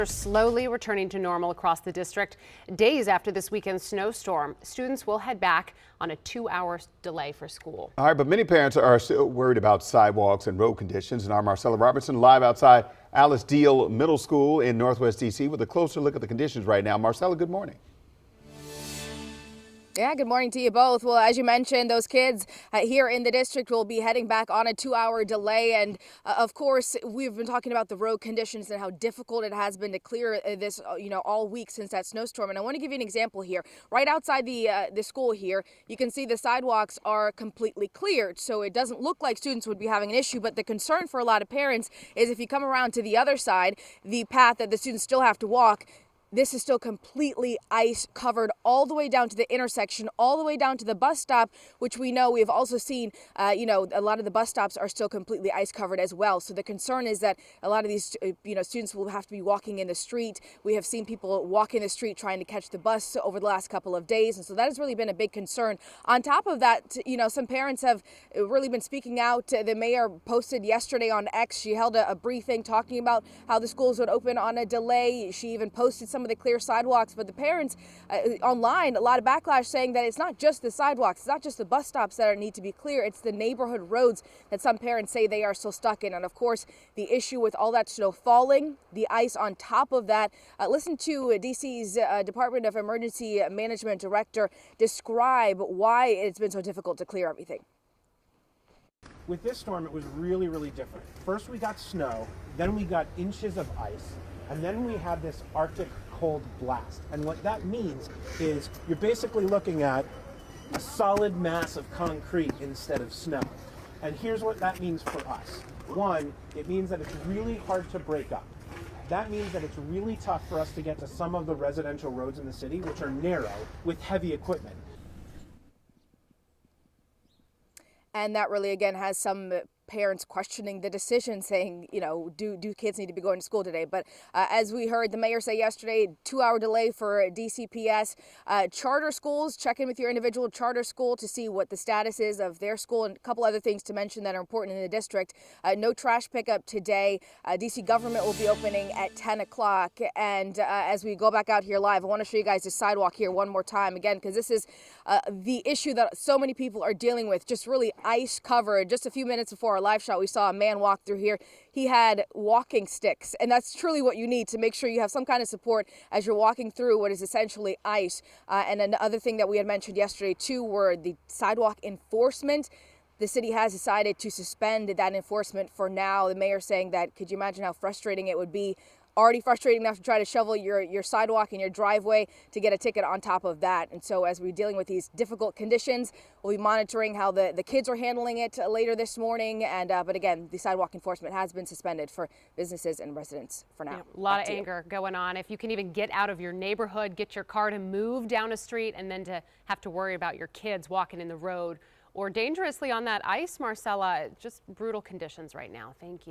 Are slowly returning to normal across the district. Days after this weekend's snowstorm, students will head back on a 2-hour delay for school. All right, but many parents are still worried about sidewalks and road conditions. And our Marcella Robertson live outside Alice Deal Middle School in Northwest D.C. with a closer look at the conditions right now. Marcella, good morning. Yeah, good morning to you both. Well, as you mentioned, those kids here in the district will be heading back on a 2-hour delay. And of course, we've been talking about the road conditions and how difficult it has been to clear this, all week since that snowstorm. And I want to give you an example here. Right outside the school here, you can see the sidewalks are completely cleared. So it doesn't look like students would be having an issue. But the concern for a lot of parents is if you come around to the other side, the path that the students still have to walk, this is still completely ice covered all the way down to the intersection, all the way down to the bus stop, which we know we've also seen, a lot of the bus stops are still completely ice covered as well. So the concern is that a lot of these, students will have to be walking in the street. We have seen people walk in the street trying to catch the bus over the last couple of days. And so that has really been a big concern. On top of that, some parents have really been speaking out. The mayor posted yesterday on X. She held a briefing talking about how the schools would open on a delay. She even posted some of the clear sidewalks, but the parents online, a lot of backlash saying that it's not just the sidewalks, it's not just the bus stops that need to be clear, it's the neighborhood roads that some parents say they are still stuck in. And of course, the issue with all that snow falling, the ice on top of that. Listen to DC's Department of Emergency Management Director describe why it's been so difficult to clear everything. With this storm, it was really, really different. First we got snow, then we got inches of ice, and then we had this Arctic cold blast. And what that means is you're basically looking at a solid mass of concrete instead of snow. And here's what that means for us. One, it means that it's really hard to break up. That means that it's really tough for us to get to some of the residential roads in the city, which are narrow with heavy equipment. And that really, again, has some parents questioning the decision, saying, do kids need to be going to school today? But as we heard the mayor say yesterday, 2-hour delay for DCPS. Charter schools, check in with your individual charter school to see what the status is of their school, and a couple other things to mention that are important in the district. No trash pickup today. DC government will be opening at 10 o'clock. And as we go back out here live, I want to show you guys the sidewalk here one more time again, because this is the issue that so many people are dealing with, just really ice covered. Just a few minutes before our live shot, we saw a man walk through here. He had walking sticks, and that's truly what you need to make sure you have some kind of support as you're walking through what is essentially ice. And another thing that we had mentioned yesterday too were the sidewalk enforcement. The city has decided to suspend that enforcement for now. The mayor saying that, could you imagine how frustrating it would be? Already frustrating enough to try to shovel your sidewalk and your driveway to get a ticket on top of that. And so as we're dealing with these difficult conditions, we'll be monitoring how the kids are handling it later this morning. And but again, the sidewalk enforcement has been suspended for businesses and residents for now. Yeah, a lot of anger going on. If you can even get out of your neighborhood, get your car to move down a street, and then to have to worry about your kids walking in the road or dangerously on that ice, Marcella, just brutal conditions right now. Thank you.